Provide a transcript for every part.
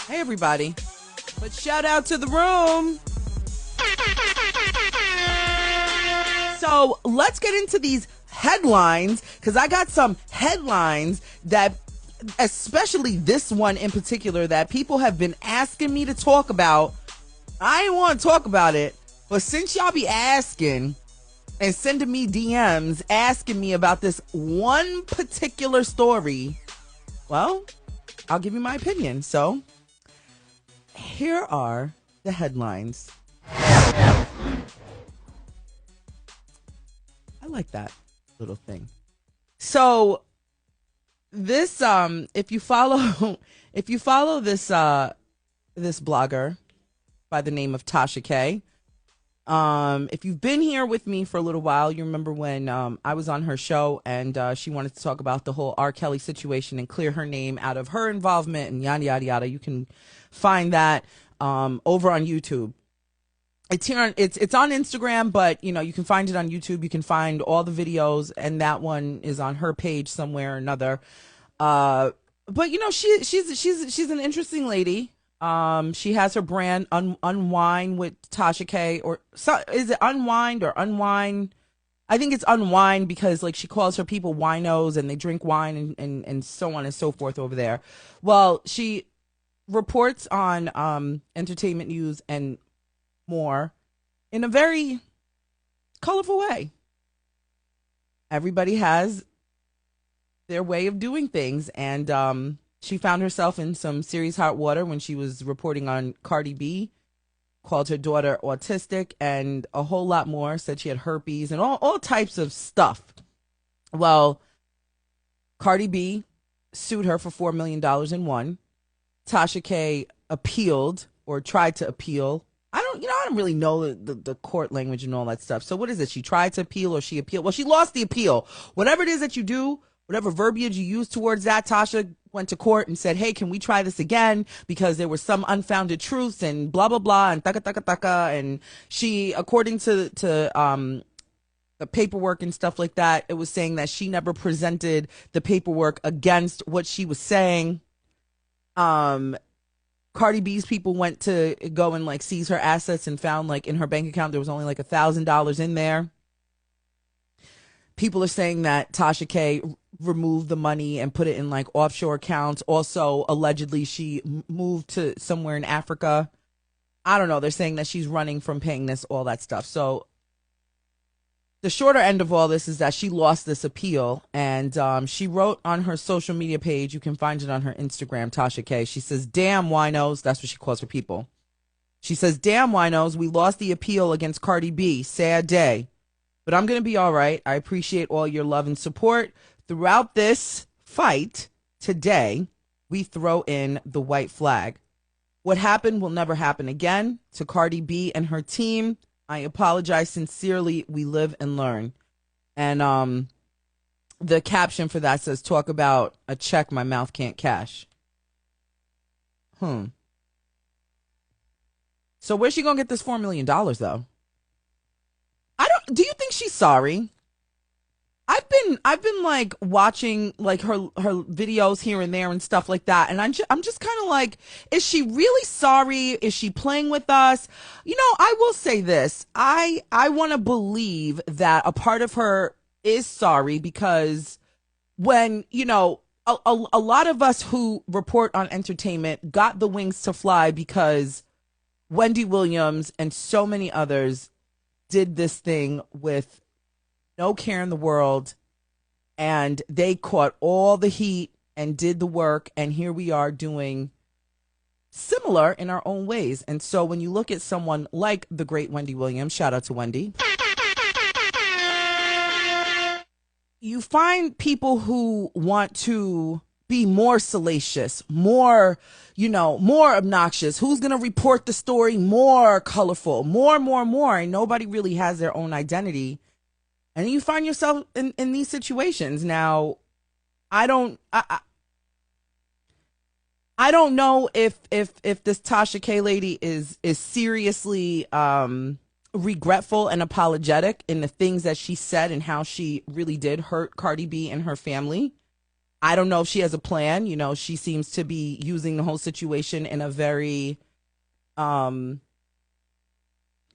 Hey, everybody. But shout out to the room. So let's get into these headlines because I got some headlines that, especially this one in particular, that people have been asking me to talk about. I didn't want to talk about it, but since y'all be asking and sending me DMs asking me about this one particular story, well, I'll give you my opinion. So here are the headlines. I like that little thing. So this if you follow this this blogger by the name of Tasha K. If you've been here with me for a little while, you remember when I was on her show and she wanted to talk about the whole R. Kelly situation and clear her name out of her involvement and yada yada yada. You can find that over on YouTube. It's here on it's on Instagram, but you can find it on YouTube. You can find all the videos, and that one is on her page somewhere or another. But she's an interesting lady. She has her brand Unwind with Tasha K, or is it Unwind or Unwind? I think it's Unwind because she calls her people winos and they drink wine and so on and so forth over there. Well, she reports on entertainment news and more in a very colorful way. Everybody has their way of doing things, and she found herself in some serious hot water when she was reporting on Cardi B, called her daughter autistic, and a whole lot more, said she had herpes and all types of stuff. Well, Cardi B sued her for $4 million and won. Tasha K appealed or tried to appeal. I don't really know the court language and all that stuff. So what is it? She tried to appeal or she appealed? Well, she lost the appeal. Whatever it is that you do, whatever verbiage you use towards that, Tasha went to court and said, hey, can we try this again? Because there were some unfounded truths and blah, blah, blah, and taka, taka, taka. And she, according to the paperwork and stuff like that, it was saying that she never presented the paperwork against what she was saying. Cardi B's people went to go and seize her assets and found in her bank account there was only $1,000 in there. People are saying that Tasha K removed the money and put it in offshore accounts. Also, allegedly, she moved to somewhere in Africa. I don't know. They're saying that she's running from paying this, all that stuff. So the shorter end of all this is that she lost this appeal, and she wrote on her social media page, you can find it on her Instagram, Tasha K. She says, damn winos, that's what she calls her people. She says, damn winos, we lost the appeal against Cardi B. Sad day. But I'm going to be all right. I appreciate all your love and support. Throughout this fight today, we throw in the white flag. What happened will never happen again. To Cardi B and her team, I apologize sincerely. We live and learn. And the caption for that says, talk about a check my mouth can't cash. So where's she going to get this $4 million, though? Do you think she's sorry? I've been watching her videos here and there and stuff like that, and I'm just kind of is she really sorry? Is she playing with us? I will say this. I want to believe that a part of her is sorry because when a lot of us who report on entertainment got the wings to fly because Wendy Williams and so many others did this thing with no care in the world, and they caught all the heat and did the work, and here we are doing similar in our own ways. And so when you look at someone like the great Wendy Williams, shout out to Wendy, you find people who want to be more salacious, more obnoxious. Who's going to report the story more colorful, more, and nobody really has their own identity. And you find yourself in these situations. Now, I don't know if this Tasha K lady is seriously regretful and apologetic in the things that she said and how she really did hurt Cardi B and her family. I don't know if she has a plan. You know, she seems to be using the whole situation in a very, um,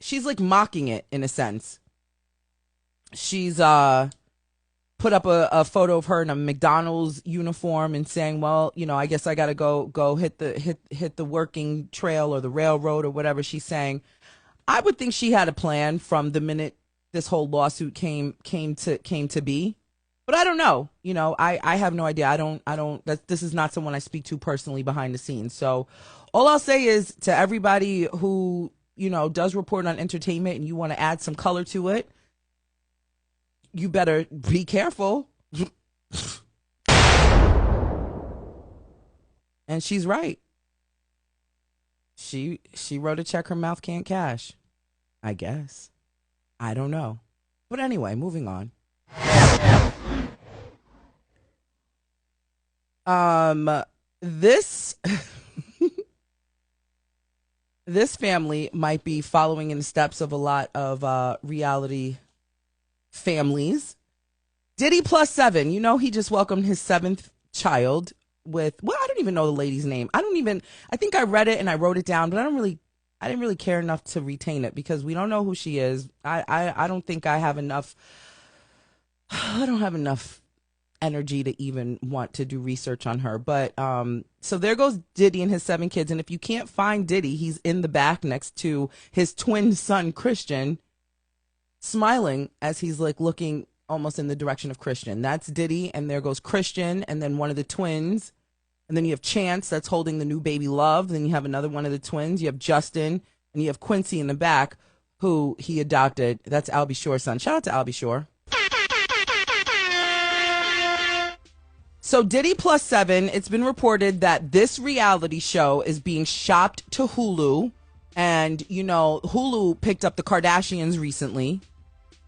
she's like mocking it in a sense. She's put up a photo of her in a McDonald's uniform and saying, well, you know, I guess I got to go hit the working trail or the railroad or whatever she's saying. I would think she had a plan from the minute this whole lawsuit came to be. But I don't know. You know, I have no idea. I don't this is not someone I speak to personally behind the scenes. So all I'll say is to everybody who, you know, does report on entertainment and you want to add some color to it, you better be careful. And she's right. She wrote a check her mouth can't cash. I guess. I don't know. But anyway, moving on. This this family might be following in the steps of a lot of reality families. Diddy plus 7, you know, he just welcomed his 7th child with, well, I don't even know the lady's name. I think I read it and I wrote it down, but I didn't really care enough to retain it because we don't know who she is. I don't think I have enough, I don't have enough energy to even want to do research on her. But so there goes Diddy and his 7 kids. And if you can't find Diddy, he's in the back next to his twin son, Christian, smiling as he's like looking almost in the direction of Christian. That's Diddy, and there goes Christian, and then one of the twins, and then you have Chance that's holding the new baby Love. Then you have another one of the twins. You have Justin, and you have Quincy in the back, who he adopted. That's Albie Shore's son. Shout out to Albie Shore. So Diddy plus 7. It's been reported that this reality show is being shopped to Hulu, and you know Hulu picked up the Kardashians recently.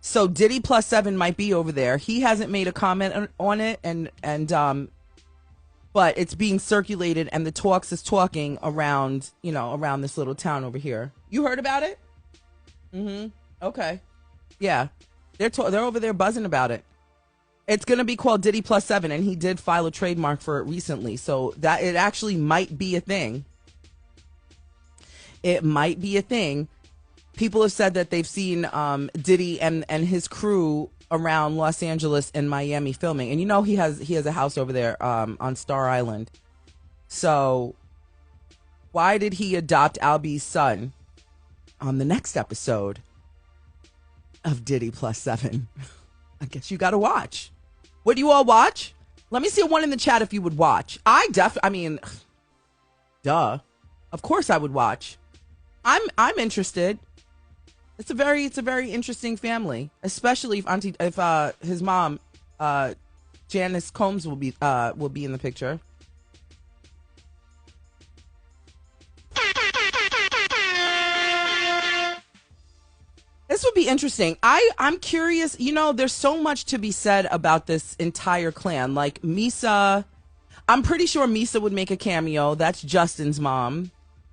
So Diddy plus 7 might be over there. He hasn't made a comment on it, but it's being circulated, and the talks is talking around, you know, around this little town over here. You heard about it? Mm-hmm. Okay. Yeah, they're over there buzzing about it. It's gonna be called Diddy plus 7, and he did file a trademark for it recently, so that it actually might be a thing. It might be a thing. People have said that they've seen Diddy and his crew around Los Angeles and Miami filming. And you know he has a house over there on Star Island. So why did he adopt Albie's son on the next episode of Diddy plus 7? I guess you got to watch. Would you all watch? Let me see a 1 in the chat if you would watch. I mean, duh. Of course I would watch. I'm interested. It's a very interesting family, especially if his mom, Janice Combs will be in the picture. This would be interesting. I'm curious. You know, there's so much to be said about this entire clan. Like Misa, I'm pretty sure Misa would make a cameo. That's Justin's mom.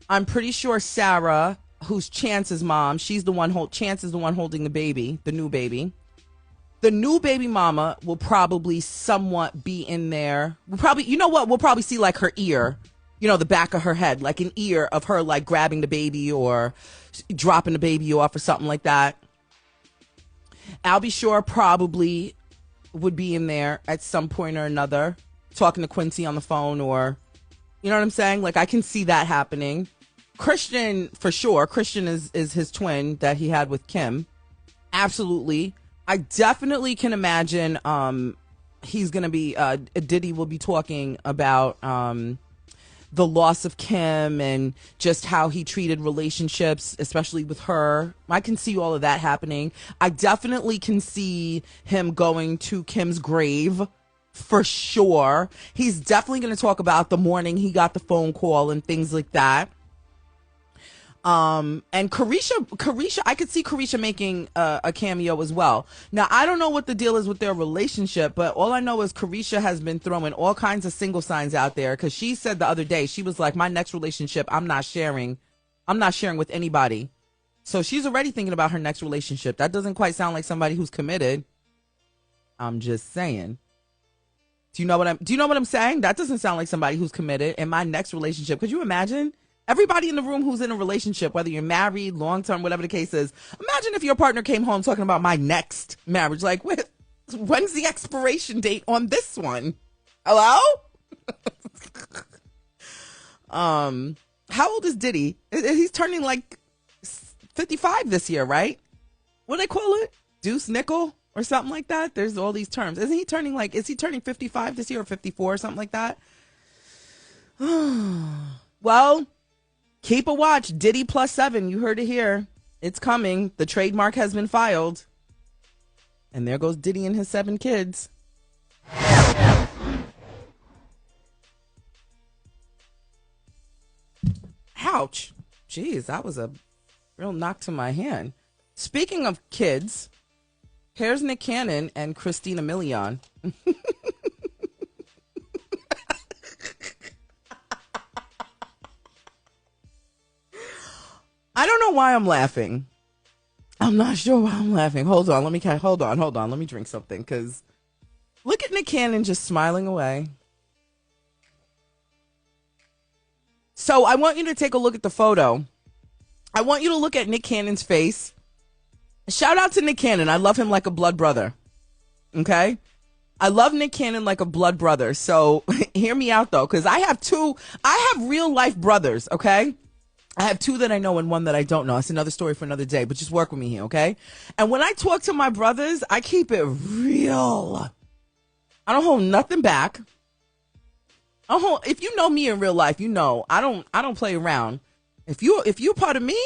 I'm pretty sure Sarah, who's Chance's mom, Chance is the one holding the baby, the new baby. The new baby mama will probably somewhat be in there. You know what? We'll probably see like her ear, you know, the back of her head, like an ear of her like grabbing the baby or dropping the baby off or something like that. Albie Shore probably would be in there at some point or another, talking to Quincy on the phone, or, you know what I'm saying? Like, I can see that happening. Christian, for sure. Christian is his twin that he had with Kim. Absolutely. I definitely can imagine he's going to be, Diddy will be talking about the loss of Kim and just how he treated relationships, especially with her. I can see all of that happening. I definitely can see him going to Kim's grave for sure. He's definitely going to talk about the morning he got the phone call and things like that. And Carisha, I could see Carisha making a cameo as well. Now, I don't know what the deal is with their relationship, but all I know is Carisha has been throwing all kinds of single signs out there, because she said the other day, she was like, my next relationship, I'm not sharing with anybody. So she's already thinking about her next relationship. That doesn't quite sound like somebody who's committed. I'm just saying. Do you know what I'm saying? That doesn't sound like somebody who's committed. In my next relationship, could you imagine? Everybody in the room who's in a relationship, whether you're married, long term, whatever the case is, imagine if your partner came home talking about my next marriage. Like, when's the expiration date on this one? Hello? How old is Diddy? He's turning like 55 this year, right? What do they call it? Deuce nickel or something like that? There's all these terms. Is he turning 55 this year or 54 or something like that? Well, keep a watch. Diddy +7. You heard it here. It's coming. The trademark has been filed. And there goes Diddy and his 7 kids. Ouch. Jeez, that was a real knock to my hand. Speaking of kids, here's Nick Cannon and Christina Milian. I don't know why I'm laughing. I'm not sure why I'm laughing. Hold on, let me drink something, because look at Nick Cannon just smiling away. So I want you to take a look at the photo. I want you to look at Nick Cannon's face. Shout out to Nick Cannon. I love him like a blood brother. Okay? I love Nick Cannon like a blood brother. So hear me out, though, because I have real life brothers, okay? I have 2 that I know and 1 that I don't know. It's another story for another day, but just work with me here, okay? And when I talk to my brothers, I keep it real. I don't hold nothing back. If you know me in real life, you know I don't play around. If you're part of me,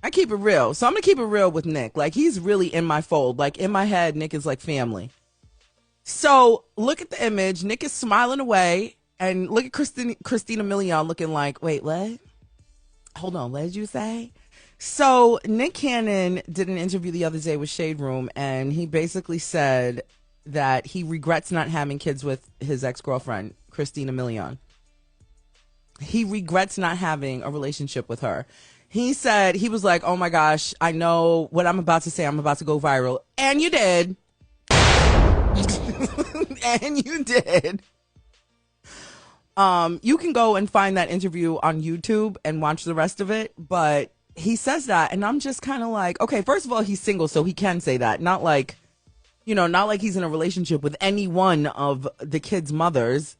I keep it real. So I'm gonna keep it real with Nick. Like, he's really in my fold. Like, in my head, Nick is like family. So look at the image. Nick is smiling away, and look at Christina Milian looking like, wait, what? Hold on, what did you say? So Nick Cannon did an interview the other day with Shade Room, and he basically said that he regrets not having kids with his ex-girlfriend, Christina Milian. He regrets not having a relationship with her. He said, he was like, oh my gosh, I know what I'm about to say. I'm about to go viral. And you did. And you did. You can go and find that interview on YouTube and watch the rest of it. But he says that, and I'm just kind of like, okay, first of all, he's single, so he can say that. Not like he's in a relationship with any one of the kids' mothers.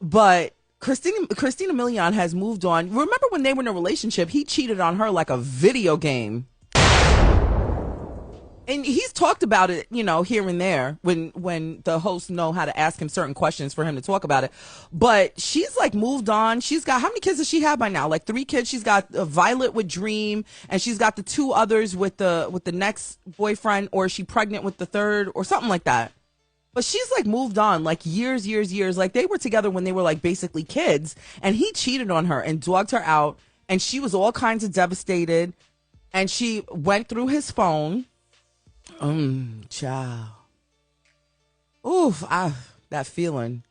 But Christina Milian has moved on. Remember when they were in a relationship, he cheated on her like a video game. And he's talked about it, here and there when the hosts know how to ask him certain questions for him to talk about it. But she's like moved on. She's got, how many kids does she have by now? Like 3 kids. She's got Violet with Dream, and she's got the 2 others with the next boyfriend, or is she pregnant with the 3rd or something like that. But she's like moved on, like years. Like they were together when they were like basically kids, and he cheated on her and dogged her out, and she was all kinds of devastated, and she went through his phone. Child. Oof, that feeling.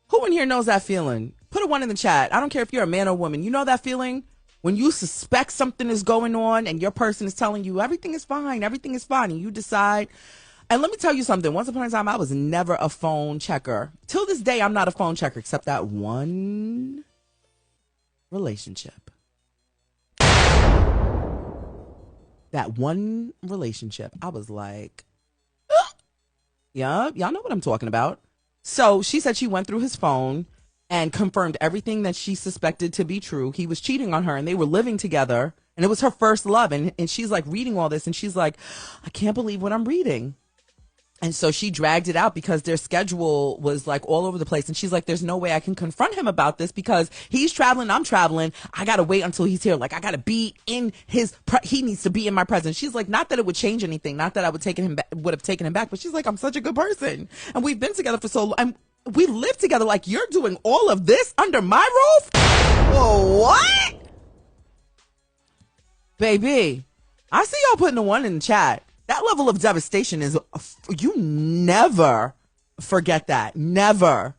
Who in here knows that feeling? Put a 1 in the chat. I don't care if you're a man or woman. You know that feeling when you suspect something is going on and your person is telling you everything is fine, and you decide. And let me tell you something. Once upon a time, I was never a phone checker. Till this day, I'm not a phone checker, except that one relationship. That one relationship, I was like, yeah, y'all know what I'm talking about. So she said she went through his phone and confirmed everything that she suspected to be true. He was cheating on her, and they were living together, and it was her first love. And she's like reading all this, and she's like, I can't believe what I'm reading. And so she dragged it out because their schedule was like all over the place. And she's like, there's no way I can confront him about this because he's traveling, I'm traveling. I got to wait until he's here. Like, I got to be in he needs to be in my presence. She's like, not that it would change anything. Not that I would have taken him back. But she's like, I'm such a good person. And we've been together for so long. And we live together. Like, you're doing all of this under my roof? Oh, what? Baby, I see y'all putting a 1 in the chat. That level of devastation is, you never forget that. Never.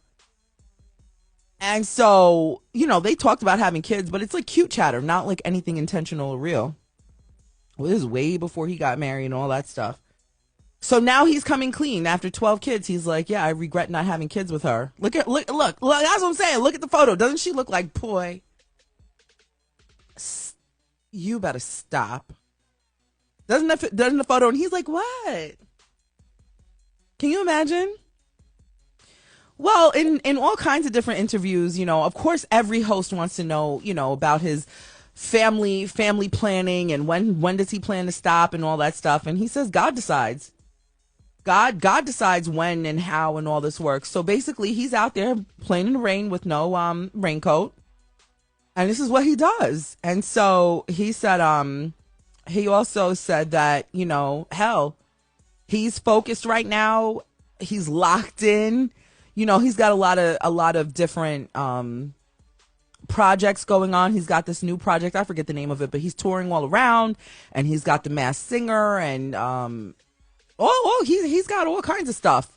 And so, they talked about having kids, but it's like cute chatter, not like anything intentional or real. Well, this is way before he got married and all that stuff. So now he's coming clean after 12 kids. He's like, yeah, I regret not having kids with her. Look. That's what I'm saying. Look at the photo. Doesn't she look like, boy? You better stop. Doesn't the photo? And he's like, what? Can you imagine? Well, in all kinds of different interviews, of course, every host wants to know, about his family planning and when does he plan to stop and all that stuff. And he says God decides. God decides when and how and all this works. So basically, he's out there playing in the rain with no raincoat, and this is what he does. And so he said, he also said that hell, he's focused right now. He's locked in. He's got a lot of different projects going on. He's got this new project. I forget the name of it, but he's touring all around, and he's got the Masked Singer and he's got all kinds of stuff.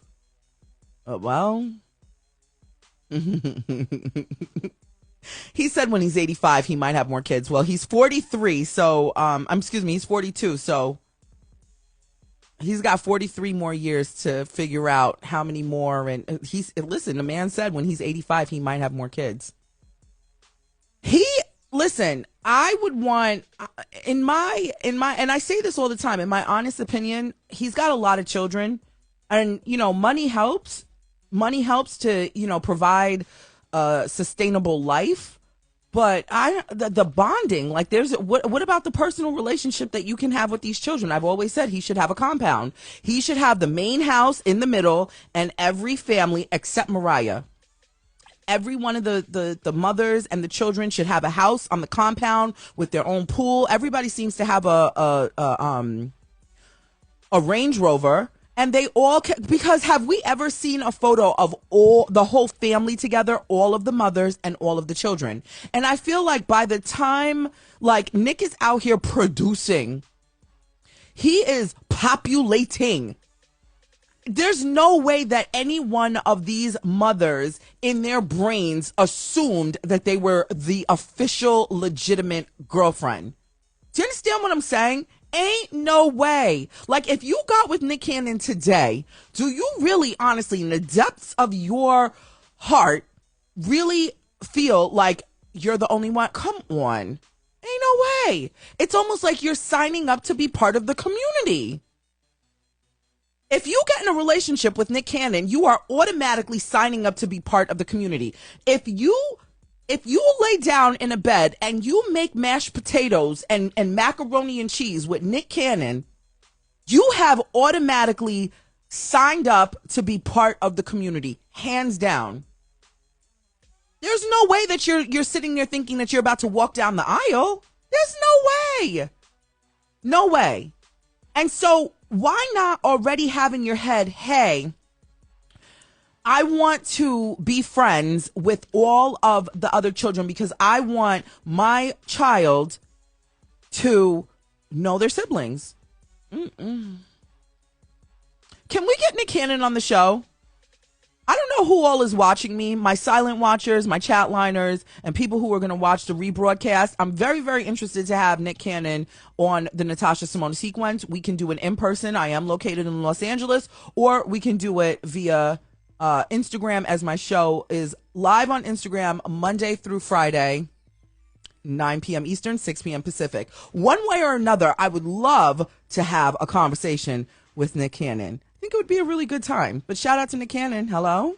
Well, he said when he's 85, he might have more kids. Well, he's 43, so he's 42, so he's got 43 more years to figure out how many more. And the man said when he's 85, he might have more kids. I would want, in my, and I say this all the time, in my honest opinion, he's got a lot of children, and, money helps to, provide a sustainable life. But the bonding, like what about the personal relationship that you can have with these children? I've always said he should have a compound. He should have the main house in the middle, and every family except Mariah. Every one of the mothers and the children should have a house on the compound with their own pool. Everybody seems to have a Range Rover, and they all because have we ever seen a photo of the whole family together, all of the mothers and all of the children? And I feel like by the time Nick is out here producing, he is populating. There's no way that any one of these mothers in their brains assumed that they were the official legitimate girlfriend. Do you understand what I'm saying? Ain't no way. If you got with Nick Cannon today, do you really, honestly, in the depths of your heart, really feel like you're the only one? Come on. Ain't no way. It's almost like you're signing up to be part of the community. If you get in a relationship with Nick Cannon, you are automatically signing up to be part of the community. If you lay down in a bed and you make mashed potatoes and macaroni and cheese with Nick Cannon, you have automatically signed up to be part of the community, hands down. There's no way that you're sitting there thinking that you're about to walk down the aisle. There's no way. No way. And so why not already have in your head, hey, I want to be friends with all of the other children because I want my child to know their siblings. Can we get Nick Cannon on the show? I don't know who all is watching me, my silent watchers, my chat liners, and people who are going to watch the rebroadcast. I'm very, very interested to have Nick Cannon on the Natasha Simone sequence. We can do it in person. I am located in Los Angeles, or we can do it via Instagram, as my show is live on Instagram Monday through Friday, 9 p.m. Eastern, 6 p.m. Pacific. One way or another, I would love to have a conversation with Nick Cannon. I think it would be a really good time. But shout out to Nick Cannon. Hello?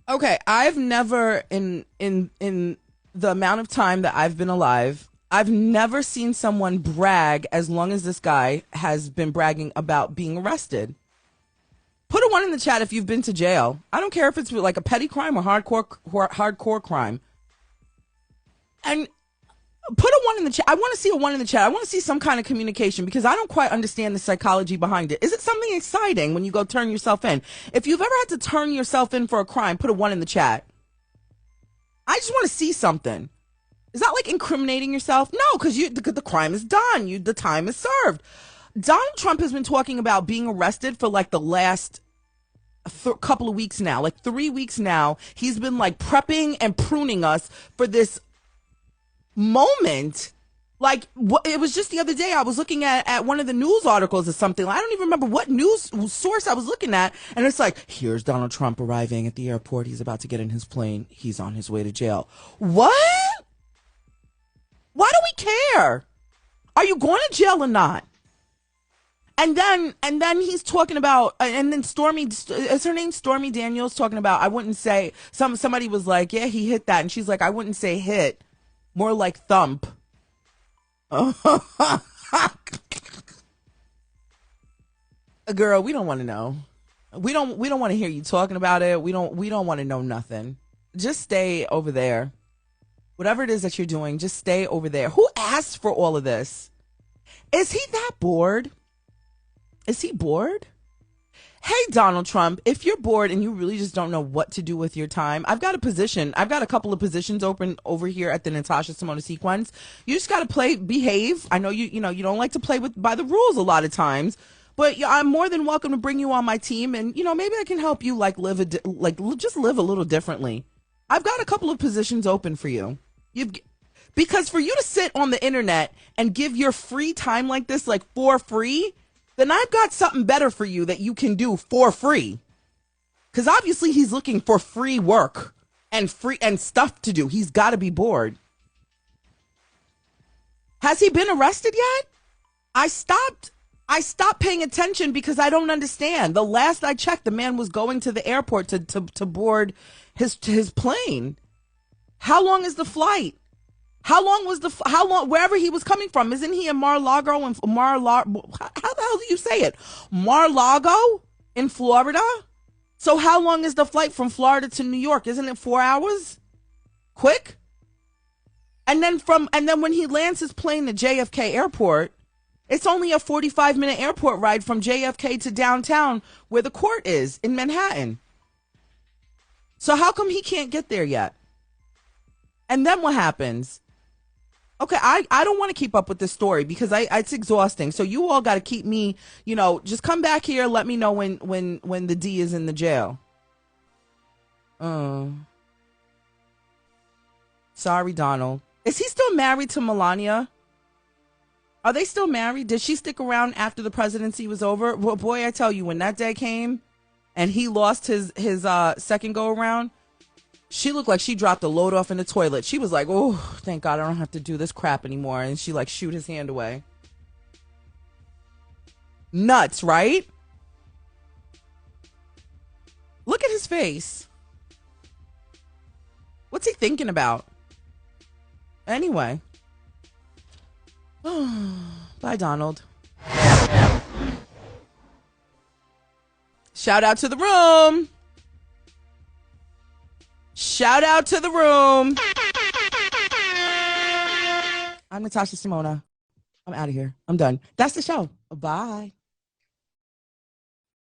Okay, I've never, in the amount of time that I've been alive, I've never seen someone brag as long as this guy has been bragging about being arrested. Put a 1 in the chat if you've been to jail. I don't care if it's like a petty crime or hardcore crime. And put a 1 in the chat. I want to see a 1 in the chat. I want to see some kind of communication because I don't quite understand the psychology behind it. Is it something exciting when you go turn yourself in? If you've ever had to turn yourself in for a crime, put a 1 in the chat. I just want to see something. Is that like incriminating yourself? No, because the crime is done. The time is served. Donald Trump has been talking about being arrested for like the last couple of weeks now, like 3 weeks now. He's been like prepping and pruning us for this moment. Like, it was just the other day I was looking at one of the news articles or something. I don't even remember what news source I was looking at. And it's like, here's Donald Trump arriving at the airport. He's about to get in his plane. He's on his way to jail. What? Why do we care? Are you going to jail or not? And then he's talking about, and then Stormy, is her name Stormy Daniels, talking about, I wouldn't say, somebody was like, yeah, he hit that. And she's like, I wouldn't say hit, more like thump. Girl, we don't want to know. We don't want to hear you talking about it. We don't want to know nothing. Just stay over there. Whatever it is that you're doing, just stay over there. Who asked for all of this? Is he that bored? Is he bored? Hey, Donald Trump, if you're bored and you really just don't know what to do with your time, I've got a position. I've got a couple of positions open over here at the Natasha Simona Sequence. You just got to behave. I know you don't like to play by the rules a lot of times, but I'm more than welcome to bring you on my team, and maybe I can help you just live a little differently. I've got a couple of positions open for you. Because for you to sit on the internet and give your free time like this, like for free, then I've got something better for you that you can do for free. Because obviously he's looking for free work and stuff to do. He's got to be bored. Has he been arrested yet? I stopped paying attention because I don't understand. The last I checked, the man was going to the airport to board his plane. How long is the flight? How long, wherever he was coming from? Isn't he in Mar-a-Lago how the hell do you say it? Mar-a-Lago in Florida? So how long is the flight from Florida to New York? Isn't it 4 hours? Quick? And then when he lands his plane at JFK Airport, it's only a 45-minute airport ride from JFK to downtown where the court is in Manhattan. So how come he can't get there yet? And then what happens? Okay, I don't want to keep up with this story because it's exhausting. So you all got to keep me, just come back here. Let me know when the D is in the jail. Sorry, Donald. Is he still married to Melania? Are they still married? Did she stick around after the presidency was over? Well, boy, I tell you, when that day came and he lost his second go around, she looked like she dropped a load off in the toilet. She was like, oh, thank God I don't have to do this crap anymore. And she shoot his hand away. Nuts, right? Look at his face. What's he thinking about? Anyway. Bye, Donald. Shout out to the room. Shout out to the room. I'm Natasha Simona. I'm out of here. I'm done. That's the show. Bye.